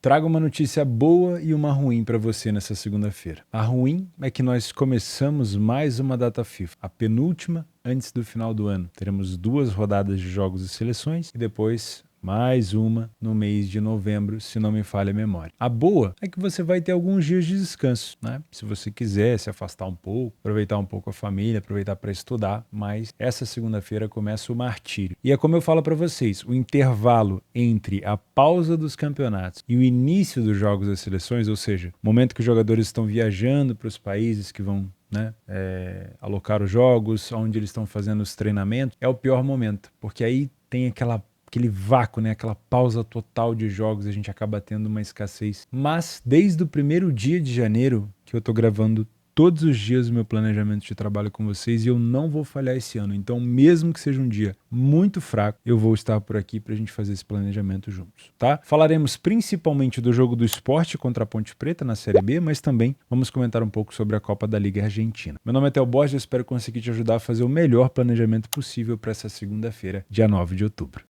Trago uma notícia boa e uma ruim para você nessa segunda-feira. A ruim é que nós começamos mais uma data FIFA, a penúltima antes do final do ano. Teremos 2 rodadas de jogos e seleções e depois mais uma no mês de novembro, se não me falha a memória. A boa é que você vai ter alguns dias de descanso, né? Se você quiser se afastar um pouco, aproveitar um pouco a família, aproveitar para estudar, mas essa segunda-feira começa o martírio. E é como eu falo para vocês, o intervalo entre a pausa dos campeonatos e o início dos jogos das seleções, ou seja, o momento que os jogadores estão viajando para os países que vão alocar os jogos, onde eles estão fazendo os treinamentos, é o pior momento, porque aí tem aquele vácuo, né? Aquela pausa total de jogos, a gente acaba tendo uma escassez. Mas desde o primeiro dia de janeiro, que eu tô gravando todos os dias o meu planejamento de trabalho com vocês e eu não vou falhar esse ano. Então, mesmo que seja um dia muito fraco, eu vou estar por aqui pra gente fazer esse planejamento juntos, tá? Falaremos principalmente do jogo do Sport contra a Ponte Preta na Série B, mas também vamos comentar um pouco sobre a Copa da Liga Argentina. Meu nome é Theo Borges, eu espero conseguir te ajudar a fazer o melhor planejamento possível para essa segunda-feira, dia 9 de outubro.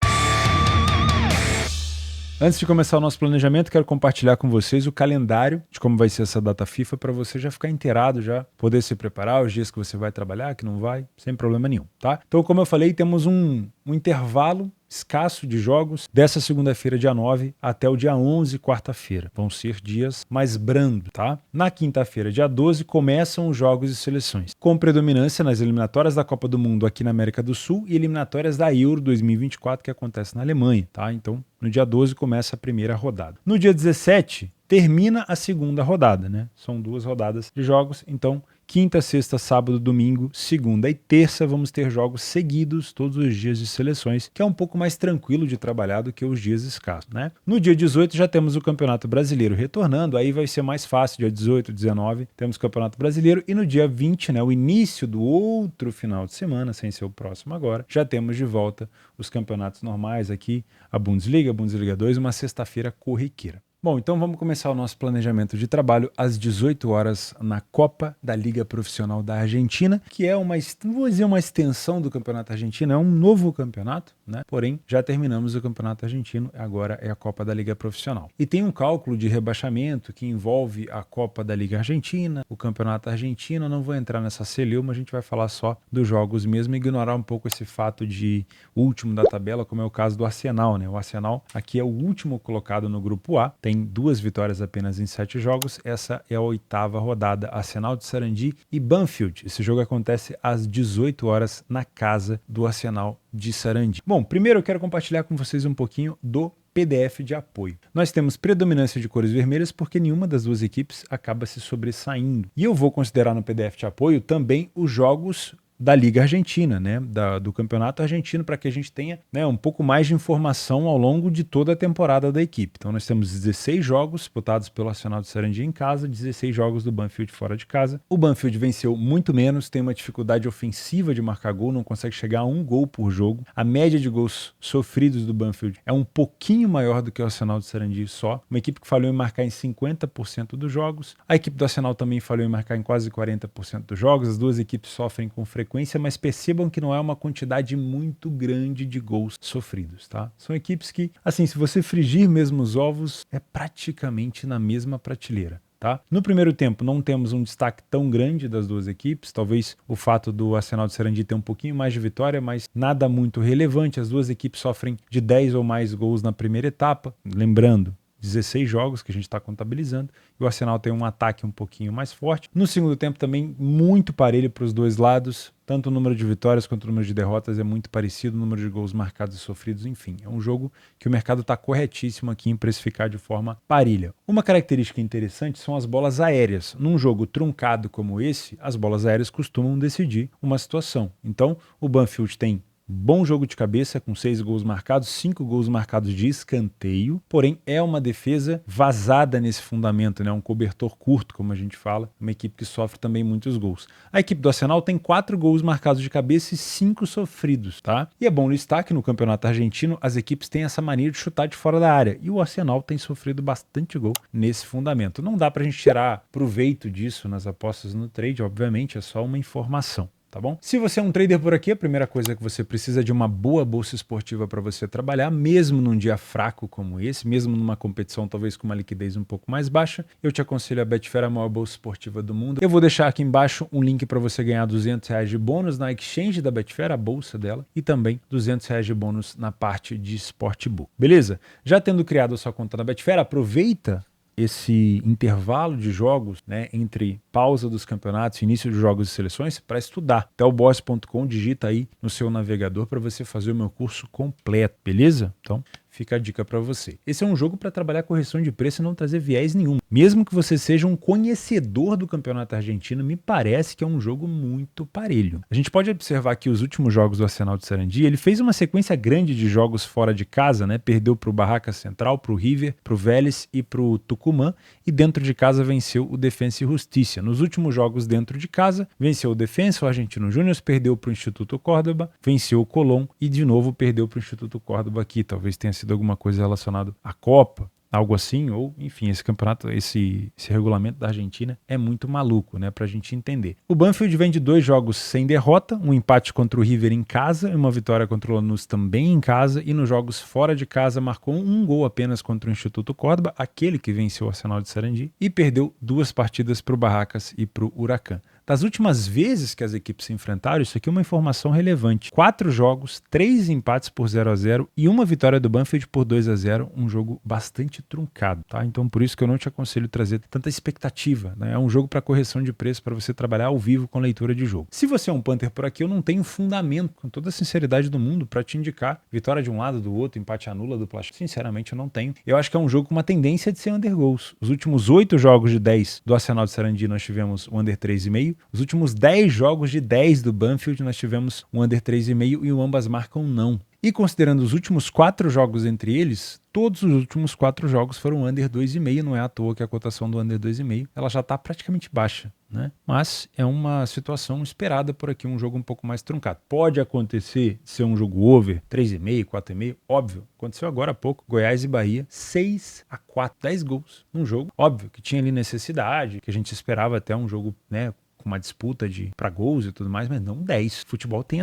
Antes de começar o nosso planejamento, quero compartilhar com vocês o calendário de como vai ser essa data FIFA para você já ficar inteirado, já poder se preparar, os dias que você vai trabalhar, que não vai, sem problema nenhum, tá? Então, como eu falei, temos um intervalo escasso de jogos dessa segunda-feira, dia 9, até o dia 11, quarta-feira. Vão ser dias mais brandos, tá? Na quinta-feira, dia 12, começam os jogos e seleções, com predominância nas eliminatórias da Copa do Mundo aqui na América do Sul e eliminatórias da Euro 2024, que acontece na Alemanha, tá? Então, no dia 12 começa a primeira rodada. No dia 17, termina a segunda rodada, né? São 2 rodadas de jogos, então quinta, sexta, sábado, domingo, segunda e terça vamos ter jogos seguidos todos os dias de seleções, que é um pouco mais tranquilo de trabalhar do que os dias escassos, né? No dia 18 já temos o Campeonato Brasileiro retornando, aí vai ser mais fácil, dia 18, 19 temos o Campeonato Brasileiro e no dia 20, né, o início do outro final de semana, sem ser o próximo agora, já temos de volta os campeonatos normais aqui, a Bundesliga 2, uma sexta-feira corriqueira. Bom, então vamos começar o nosso planejamento de trabalho às 18 horas na Copa da Liga Profissional da Argentina, que é uma extensão do Campeonato Argentino, é um novo campeonato, né? Porém, já terminamos o Campeonato Argentino, agora é a Copa da Liga Profissional. E tem um cálculo de rebaixamento que envolve a Copa da Liga Argentina, o Campeonato Argentino, não vou entrar nessa celeuma, a gente vai falar só dos jogos mesmo, ignorar um pouco esse fato de último da tabela, como é o caso do Arsenal, né? O Arsenal aqui é o último colocado no grupo A, tem 2 vitórias apenas em 7 jogos. Essa é a 8ª rodada. Arsenal de Sarandi e Banfield. Esse jogo acontece às 18 horas na casa do Arsenal de Sarandi. Bom, primeiro eu quero compartilhar com vocês um pouquinho do PDF de apoio. Nós temos predominância de cores vermelhas porque nenhuma das 2 equipes acaba se sobressaindo. E eu vou considerar no PDF de apoio também os jogos da Liga Argentina, né, do Campeonato Argentino, para que a gente tenha, né, um pouco mais de informação ao longo de toda a temporada da equipe. Então nós temos 16 jogos disputados pelo Arsenal de Sarandi em casa, 16 jogos do Banfield fora de casa. O Banfield venceu muito menos, tem uma dificuldade ofensiva de marcar gol, não consegue chegar a 1 gol por jogo. A média de gols sofridos do Banfield é um pouquinho maior do que o Arsenal de Sarandi só. Uma equipe que falhou em marcar em 50% dos jogos. A equipe do Arsenal também falhou em marcar em quase 40% dos jogos. As 2 equipes sofrem com frequência, mas percebam que não é uma quantidade muito grande de gols sofridos, tá? São equipes que, assim, se você frigir mesmo os ovos, é praticamente na mesma prateleira. Tá? No primeiro tempo não temos um destaque tão grande das 2 equipes, talvez o fato do Arsenal de Sarandi ter um pouquinho mais de vitória, mas nada muito relevante. As 2 equipes sofrem de 10 ou mais gols na primeira etapa, lembrando, 16 jogos que a gente está contabilizando, e o Arsenal tem um ataque um pouquinho mais forte. No segundo tempo também muito parelho para os 2 lados, tanto o número de vitórias quanto o número de derrotas é muito parecido, o número de gols marcados e sofridos, enfim. É um jogo que o mercado está corretíssimo aqui em precificar de forma parelha. Uma característica interessante são as bolas aéreas. Num jogo truncado como esse, as bolas aéreas costumam decidir uma situação. Então, o Banfield tem bom jogo de cabeça, com 6 gols marcados, 5 gols marcados de escanteio, porém é uma defesa vazada nesse fundamento, né? Um cobertor curto, como a gente fala, uma equipe que sofre também muitos gols. A equipe do Arsenal tem 4 gols marcados de cabeça e 5 sofridos, tá? E é bom listar que no Campeonato Argentino as equipes têm essa mania de chutar de fora da área, e o Arsenal tem sofrido bastante gol nesse fundamento. Não dá pra gente tirar proveito disso nas apostas no trade, obviamente, é só uma informação. tá bom? Se você é um trader por aqui, a primeira coisa é que você precisa de uma boa bolsa esportiva para você trabalhar, mesmo num dia fraco como esse, mesmo numa competição talvez com uma liquidez um pouco mais baixa. Eu te aconselho a Betfair, a maior bolsa esportiva do mundo. Eu vou deixar aqui embaixo um link para você ganhar R$200 de bônus na exchange da Betfair, a bolsa dela, e também R$200 de bônus na parte de Sportbook. Beleza? Já tendo criado a sua conta na Betfair, aproveita esse intervalo de jogos, né, entre pausa dos campeonatos e início de jogos e seleções para estudar. Telboss.com, digita aí no seu navegador para você fazer o meu curso completo, beleza? Então, fica a dica para você. Esse é um jogo para trabalhar correção de preço e não trazer viés nenhum. Mesmo que você seja um conhecedor do campeonato argentino, me parece que é um jogo muito parelho. A gente pode observar que os últimos jogos do Arsenal de Sarandi, ele fez uma sequência grande de jogos fora de casa, né? Perdeu para o Barracas Central, para o River, para o Vélez e para o Tucumã, e dentro de casa venceu o Defensa e Justiça. Nos últimos jogos dentro de casa, venceu o Defensa, o Argentino Júnior, perdeu para o Instituto Córdoba, venceu o Colón e de novo perdeu para o Instituto Córdoba aqui. Talvez tenha sido alguma coisa relacionada à Copa, algo assim, ou enfim, esse campeonato, esse regulamento da Argentina é muito maluco, né, pra gente entender. O Banfield vem de 2 jogos sem derrota, um empate contra o River em casa e uma vitória contra o Lanús também em casa, e nos jogos fora de casa marcou um gol apenas contra o Instituto Córdoba, aquele que venceu o Arsenal de Sarandi, e perdeu 2 partidas pro Barracas e pro Huracan. Das últimas vezes que as equipes se enfrentaram, isso aqui é uma informação relevante. 4 jogos, 3 empates por 0-0 e uma vitória do Banfield por 2-0, um jogo bastante truncado, tá? Então por isso que eu não te aconselho trazer tanta expectativa, né? É um jogo para correção de preço, para você trabalhar ao vivo com leitura de jogo. Se você é um punter por aqui, eu não tenho fundamento, com toda a sinceridade do mundo, para te indicar vitória de um lado, do outro, empate anula, dupla. Sinceramente eu não tenho. Eu acho que é um jogo com uma tendência de ser under goals. Os últimos 8 jogos de 10 do Arsenal de Sarandi nós tivemos o under 3,5. Os últimos 10 jogos de 10 do Banfield nós tivemos um under 3,5 e o ambas marcam não. E considerando os últimos 4 jogos entre eles, todos os últimos 4 jogos foram under 2,5, não é à toa que a cotação do under 2,5 ela já está praticamente baixa, né? Mas é uma situação esperada por aqui, um jogo um pouco mais truncado. Pode acontecer de ser um jogo over, 3,5, 4,5, óbvio. Aconteceu agora há pouco, Goiás e Bahia, 6-4, 10 gols num jogo. Óbvio que tinha ali necessidade, que a gente esperava até um jogo, né, com uma disputa para gols e tudo mais, mas não 10. Futebol tem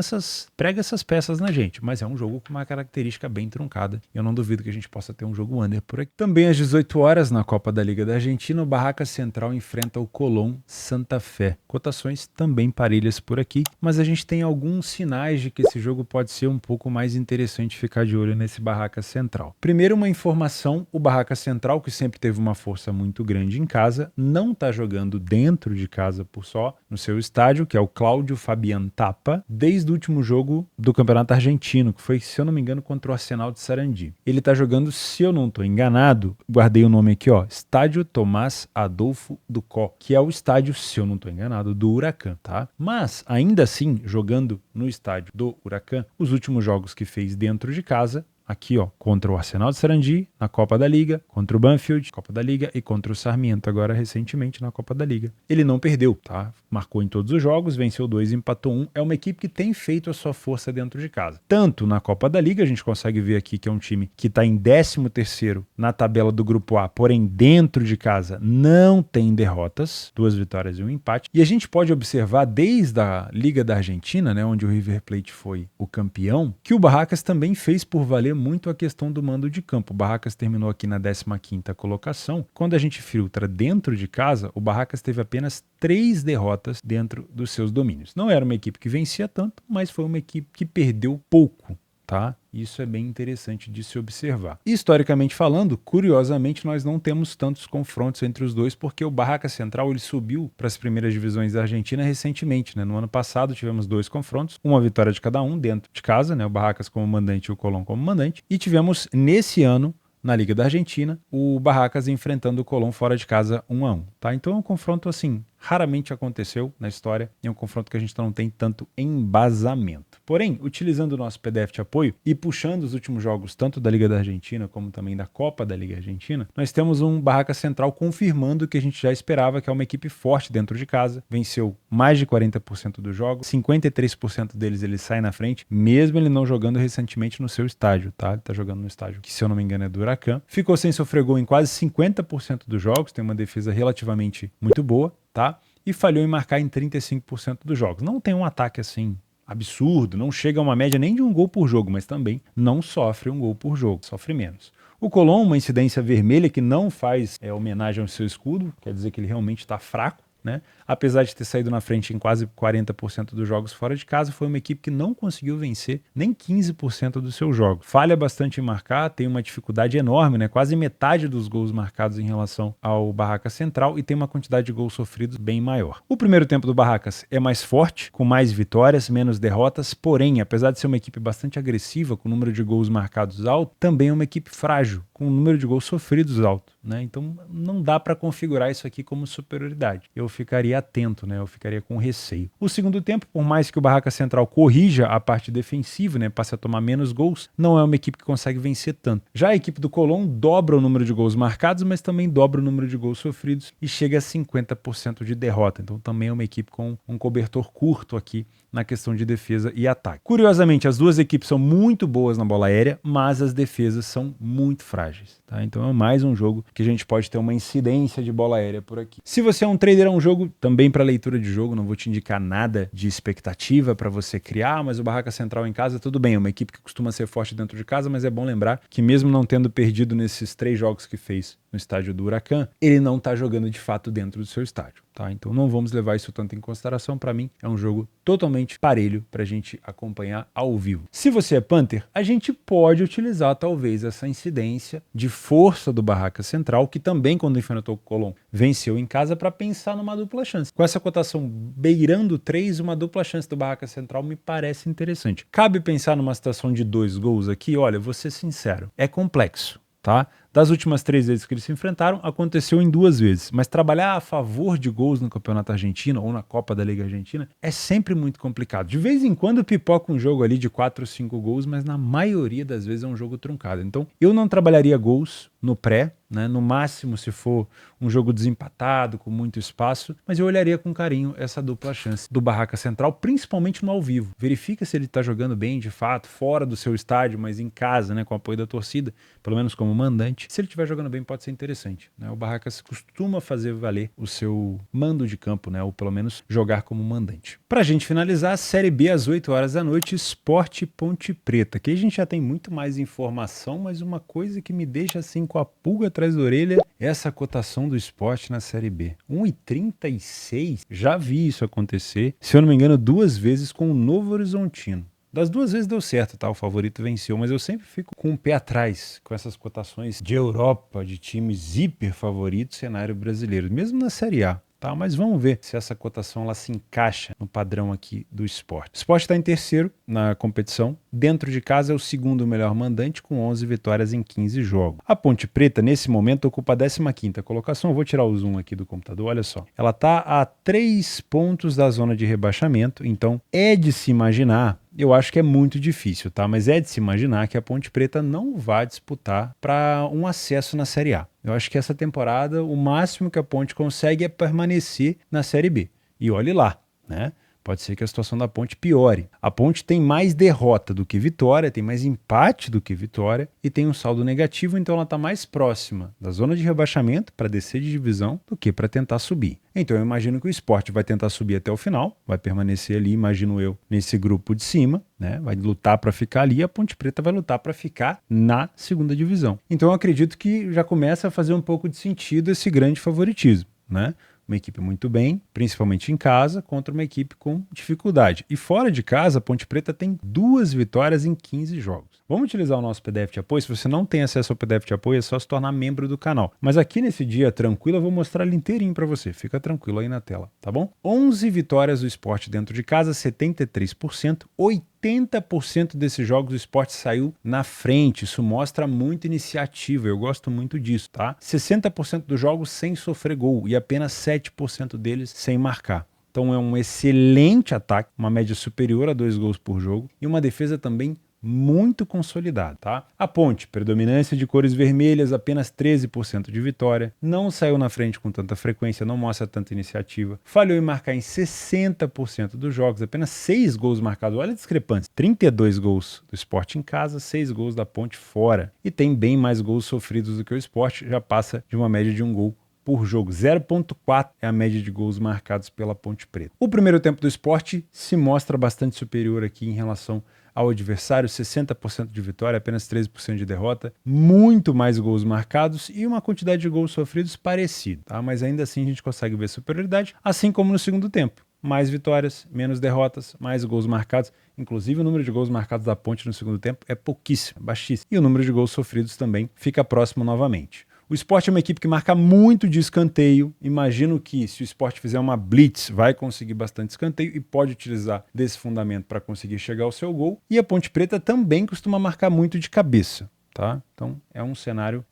prega essas peças na gente, mas é um jogo com uma característica bem truncada. Eu não duvido que a gente possa ter um jogo under por aqui. Também às 18 horas, na Copa da Liga da Argentina, o Barracas Central enfrenta o Colón Santa Fé. Cotações também parelhas por aqui, mas a gente tem alguns sinais de que esse jogo pode ser um pouco mais interessante ficar de olho nesse Barracas Central. Primeiro, uma informação, o Barracas Central, que sempre teve uma força muito grande em casa, não está jogando dentro de casa por só, no seu estádio, que é o Cláudio Fabian Tapa, desde o último jogo do Campeonato Argentino, que foi, se eu não me engano, contra o Arsenal de Sarandi. Ele tá jogando, se eu não tô enganado, guardei o nome aqui, ó, Estádio Tomás Adolfo Ducó, que é o estádio, se eu não tô enganado, do Huracan, tá? Mas, ainda assim, jogando no estádio do Huracan, os últimos jogos que fez dentro de casa, aqui, ó, contra o Arsenal de Sarandi, na Copa da Liga, contra o Banfield, Copa da Liga, e contra o Sarmiento, agora recentemente na Copa da Liga. Ele não perdeu, tá? Marcou em todos os jogos, venceu 2, empatou 1. É uma equipe que tem feito a sua força dentro de casa. Tanto na Copa da Liga, a gente consegue ver aqui que é um time que está em 13º na tabela do Grupo A, porém dentro de casa não tem derrotas, 2 vitórias e 1 empate. E a gente pode observar desde a Liga da Argentina, né, onde o River Plate foi o campeão, que o Barracas também fez por valer muito a questão do mando de campo. O Barracas terminou aqui na 15ª colocação. Quando a gente filtra dentro de casa, o Barracas teve apenas 3 derrotas dentro dos seus domínios. Não era uma equipe que vencia tanto, mas foi uma equipe que perdeu pouco, tá? Isso é bem interessante de se observar. Historicamente falando, curiosamente, nós não temos tantos confrontos entre os dois, porque o Barracas Central ele subiu para as primeiras divisões da Argentina recentemente, né? No ano passado tivemos 2 confrontos, uma vitória de cada um dentro de casa, né? O Barracas como mandante e o Colón como mandante. E tivemos nesse ano, na Liga da Argentina, o Barracas enfrentando o Colón fora de casa 1-1, tá? Então é um confronto assim, raramente aconteceu na história, é um confronto que a gente não tem tanto embasamento. Porém, utilizando o nosso PDF de apoio e puxando os últimos jogos tanto da Liga da Argentina como também da Copa da Liga Argentina, nós temos um Barracas Central confirmando o que a gente já esperava, que é uma equipe forte dentro de casa, venceu mais de 40% dos jogos, 53% deles ele sai na frente, mesmo ele não jogando recentemente no seu estádio, tá? Ele tá jogando no estádio que, se eu não me engano, é do Huracan. Ficou sem sofrer gol em quase 50% dos jogos, tem uma defesa relativamente muito boa, tá? e falhou em marcar em 35% dos jogos. Não tem um ataque assim absurdo, não chega a uma média nem de um gol por jogo, mas também não sofre um gol por jogo, sofre menos. O Colón, uma incidência vermelha que não faz homenagem ao seu escudo, quer dizer que ele realmente está fraco, né? Apesar de ter saído na frente em quase 40% dos jogos fora de casa, foi uma equipe que não conseguiu vencer nem 15% dos seus jogos. Falha bastante em marcar, tem uma dificuldade enorme, né? Quase metade dos gols marcados em relação ao Barracas Central e tem uma quantidade de gols sofridos bem maior. O primeiro tempo do Barracas é mais forte, com mais vitórias, menos derrotas, porém, apesar de ser uma equipe bastante agressiva, com o número de gols marcados alto, também é uma equipe frágil, com o número de gols sofridos alto, né? Então não dá para configurar isso aqui como superioridade. Eu ficaria atento, né? Eu ficaria com receio. O segundo tempo, por mais que o Barracas Central corrija a parte defensiva, né? Passe a tomar menos gols, não é uma equipe que consegue vencer tanto. Já a equipe do Colón dobra o número de gols marcados, mas também dobra o número de gols sofridos e chega a 50% de derrota. Então também é uma equipe com um cobertor curto aqui na questão de defesa e ataque. Curiosamente, as duas equipes são muito boas na bola aérea, mas as defesas são muito frágeis, tá? Então é mais um jogo que a gente pode ter uma incidência de bola aérea por aqui. Se você é um trader, é um jogo também para leitura de jogo, não vou te indicar nada de expectativa para você criar, mas o Barracas Central em casa, tudo bem, é uma equipe que costuma ser forte dentro de casa, mas é bom lembrar que mesmo não tendo perdido nesses 3 jogos que fez no estádio do Huracan, ele não está jogando de fato dentro do seu estádio, tá? Então não vamos levar isso tanto em consideração. Para mim é um jogo totalmente parelho para a gente acompanhar ao vivo. Se você é Panther, a gente pode utilizar talvez essa incidência de força do Barracas Central, que também quando enfrentou o Colón venceu em casa, para pensar numa dupla chance. Com essa cotação beirando 3, uma dupla chance do Barracas Central me parece interessante. Cabe pensar numa situação de 2 gols aqui? Olha, vou ser sincero, é complexo, tá? Das últimas 3 vezes que eles se enfrentaram, aconteceu em 2 vezes. Mas trabalhar a favor de gols no Campeonato Argentino ou na Copa da Liga Argentina é sempre muito complicado. De vez em quando pipoca um jogo ali de 4 ou 5 gols, mas na maioria das vezes é um jogo truncado. Então eu não trabalharia gols no pré, né? No máximo se for um jogo desempatado, com muito espaço, mas eu olharia com carinho essa dupla chance do Barracas Central, principalmente no ao vivo. Verifica se ele está jogando bem de fato, fora do seu estádio, mas em casa, né, com o apoio da torcida, pelo menos como mandante. Se ele estiver jogando bem, pode ser interessante, né? O Barracas costuma fazer valer o seu mando de campo, né? Ou pelo menos jogar como mandante. Pra gente finalizar, a Série B às 8 horas da noite, Sport Ponte Preta. Aqui a gente já tem muito mais informação, mas uma coisa que me deixa assim com a pulga atrás da orelha é essa cotação do Sport na Série B. 1,36? Já vi isso acontecer, se eu não me engano, 2 vezes com o Novo Horizontino. Das 2 vezes deu certo, tá? O favorito venceu, mas eu sempre fico com o pé atrás com essas cotações de Europa, de times hiper favoritos, cenário brasileiro, mesmo na Série A. Tá, mas vamos ver se essa cotação ela se encaixa no padrão aqui do Sport. O Sport está em terceiro na competição. Dentro de casa é o segundo melhor mandante com 11 vitórias em 15 jogos. A Ponte Preta, nesse momento, ocupa a 15ª colocação. Eu vou tirar o zoom aqui do computador, olha só. Ela está a 3 pontos da zona de rebaixamento, então é de se imaginar, eu acho que é muito difícil, tá? Mas é de se imaginar que a Ponte Preta não vai disputar para um acesso na Série A. Eu acho que essa temporada, o máximo que a Ponte consegue é permanecer na Série B. E olhe lá, né? Pode ser que a situação da Ponte piore. A Ponte tem mais derrota do que vitória, tem mais empate do que vitória e tem um saldo negativo, então ela está mais próxima da zona de rebaixamento para descer de divisão do que para tentar subir. Então eu imagino que o Sport vai tentar subir até o final, vai permanecer ali, imagino eu, nesse grupo de cima, né? Vai lutar para ficar ali e a Ponte Preta vai lutar para ficar na segunda divisão. Então eu acredito que já começa a fazer um pouco de sentido esse grande favoritismo, né? Uma equipe muito bem, principalmente em casa, contra uma equipe com dificuldade. E fora de casa, a Ponte Preta tem 2 vitórias em 15 jogos. Vamos utilizar o nosso PDF de apoio. Se você não tem acesso ao PDF de apoio, é só se tornar membro do canal. Mas aqui nesse dia tranquilo, eu vou mostrar ele inteirinho para você. Fica tranquilo aí na tela, tá bom? 11 vitórias do Sport dentro de casa, 73%, 80% desses jogos o Sport saiu na frente. Isso mostra muita iniciativa, eu gosto muito disso, tá? 60% dos jogos sem sofrer gol e apenas 7% deles sem marcar. Então é um excelente ataque, uma média superior a 2 gols por jogo e uma defesa também muito consolidado, tá? A Ponte, predominância de cores vermelhas, apenas 13% de vitória, não saiu na frente com tanta frequência, não mostra tanta iniciativa, falhou em marcar em 60% dos jogos, apenas 6 gols marcados, olha a discrepância, 32 gols do Sport em casa, 6 gols da Ponte fora, e tem bem mais gols sofridos do que o Sport, já passa de uma média de 1 gol por jogo. 0,4 é a média de gols marcados pela Ponte Preta. O primeiro tempo do Sport se mostra bastante superior aqui em relação ao adversário, 60% de vitória, apenas 13% de derrota, muito mais gols marcados e uma quantidade de gols sofridos parecida, tá? Mas ainda assim a gente consegue ver superioridade, assim como no segundo tempo. Mais vitórias, menos derrotas, mais gols marcados. Inclusive o número de gols marcados da Ponte no segundo tempo é pouquíssimo, baixíssimo. E o número de gols sofridos também fica próximo novamente. O Sport é uma equipe que marca muito de escanteio. Imagino que se o Sport fizer uma blitz, vai conseguir bastante escanteio e pode utilizar desse fundamento para conseguir chegar ao seu gol. E a Ponte Preta também costuma marcar muito de cabeça, tá? Então é um cenário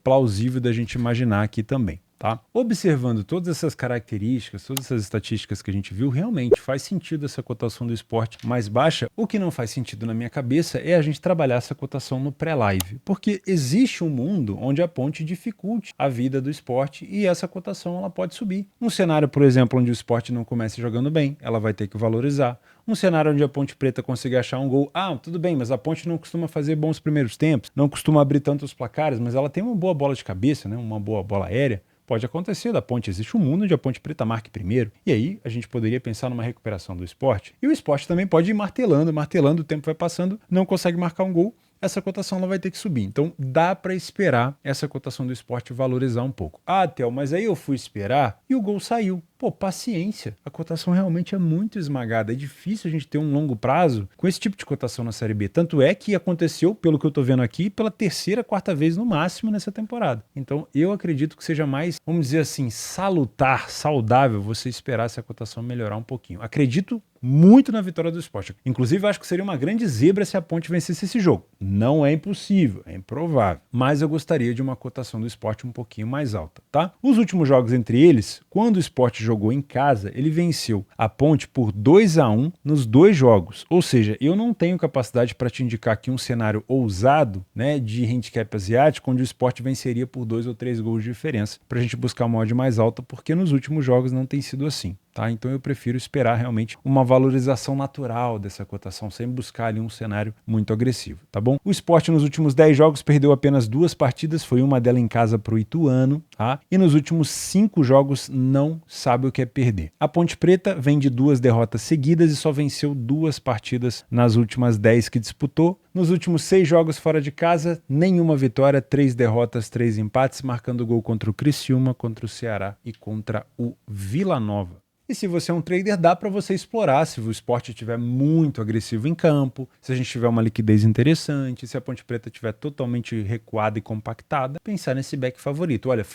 plausível da gente imaginar aqui também. Tá? Observando todas essas características, todas essas estatísticas que a gente viu, realmente faz sentido essa cotação do Sport mais baixa. O que não faz sentido na minha cabeça é a gente trabalhar essa cotação no pré-live, porque existe um mundo onde a Ponte dificulte a vida do Sport e essa cotação ela pode subir. Um cenário, por exemplo, onde o Sport não comece jogando bem, ela vai ter que valorizar. Um cenário onde a Ponte Preta consiga achar um gol. Ah, tudo bem, mas a Ponte não costuma fazer bons primeiros tempos, não costuma abrir tantos placares, mas ela tem uma boa bola de cabeça, né? Uma boa bola aérea. Pode acontecer da Ponte, existe um mundo onde a Ponte Preta marque primeiro, e aí a gente poderia pensar numa recuperação do Sport, e o Sport também pode ir martelando, o tempo vai passando, não consegue marcar um gol, essa cotação ela vai ter que subir. Então dá para esperar essa cotação do Sport valorizar um pouco. Ah, Theo, mas aí eu fui esperar e o gol saiu. Pô, paciência. A cotação realmente é muito esmagada. É difícil a gente ter um longo prazo com esse tipo de cotação na Série B. Tanto é que aconteceu, pelo que eu tô vendo aqui, pela terceira, quarta vez no máximo nessa temporada. Então eu acredito que seja mais, vamos dizer assim, salutar, saudável você esperar essa cotação melhorar um pouquinho. Acredito muito na vitória do Sport. Inclusive, acho que seria uma grande zebra se a Ponte vencesse esse jogo. Não é impossível, é improvável. Mas eu gostaria de uma cotação do Sport um pouquinho mais alta, tá? Os últimos jogos entre eles, quando o Sport jogou em casa, ele venceu a Ponte por 2-1 nos dois jogos. Ou seja, eu não tenho capacidade para te indicar aqui um cenário ousado, né, de handicap asiático, onde o Sport venceria por 2 ou 3 gols de diferença, para a gente buscar uma odd mais alta, porque nos últimos jogos não tem sido assim. Tá? Então eu prefiro esperar realmente uma valorização natural dessa cotação, sem buscar ali um cenário muito agressivo, tá bom? O Sport nos últimos 10 jogos perdeu apenas 2 partidas, foi uma delas em casa para o Ituano, tá? E nos últimos 5 jogos não sabe o que é perder. A Ponte Preta vem de 2 derrotas seguidas e só venceu 2 partidas nas últimas 10 que disputou. Nos últimos 6 jogos fora de casa, nenhuma vitória, 3 derrotas, 3 empates, marcando gol contra o Criciúma, contra o Ceará e contra o Vila Nova. E se você é um trader, dá para você explorar se o Sport estiver muito agressivo em campo, se a gente tiver uma liquidez interessante, se a Ponte Preta estiver totalmente recuada e compactada, pensar nesse back favorito. Olha,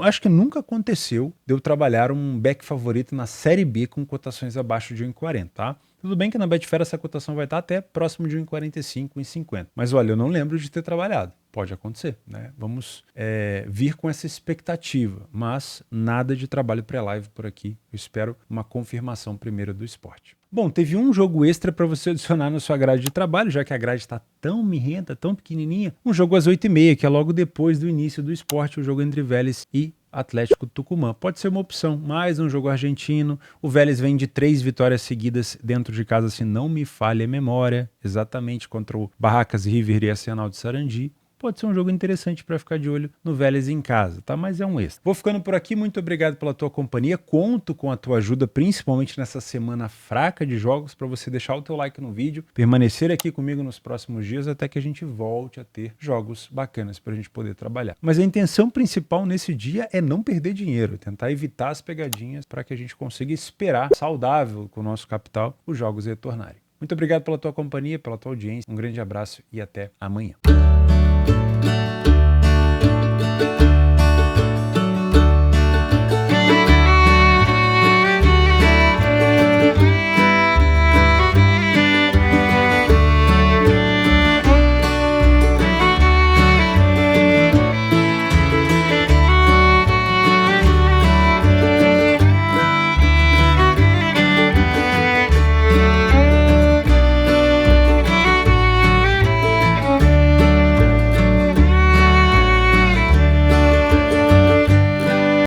acho que nunca aconteceu de eu trabalhar um back favorito na Série B com cotações abaixo de 1,40, tá? Tudo bem que na Betfair essa cotação vai estar até próximo de 1,45, 1,50. Mas olha, eu não lembro de ter trabalhado. Pode acontecer, né? Vamos vir com essa expectativa, mas nada de trabalho pré-live por aqui. Eu espero uma confirmação primeiro do Sport. Bom, teve um jogo extra para você adicionar na sua grade de trabalho, já que a grade está tão mirrenta, tão pequenininha. Um jogo às 8h30, que é logo depois do início do Sport, o jogo entre Vélez e Atlético Tucumã. Pode ser uma opção, mais um jogo argentino. O Vélez vem de 3 vitórias seguidas dentro de casa, se não me falha a memória, exatamente contra o Barracas River e Arsenal de Sarandi. Pode ser um jogo interessante para ficar de olho no Vélez em casa, tá? Mas é um extra. Vou ficando por aqui, muito obrigado pela tua companhia, conto com a tua ajuda, principalmente nessa semana fraca de jogos, para você deixar o teu like no vídeo, permanecer aqui comigo nos próximos dias, até que a gente volte a ter jogos bacanas para a gente poder trabalhar. Mas a intenção principal nesse dia é não perder dinheiro, tentar evitar as pegadinhas para que a gente consiga esperar saudável com o nosso capital os jogos retornarem. Muito obrigado pela tua companhia, pela tua audiência, um grande abraço e até amanhã.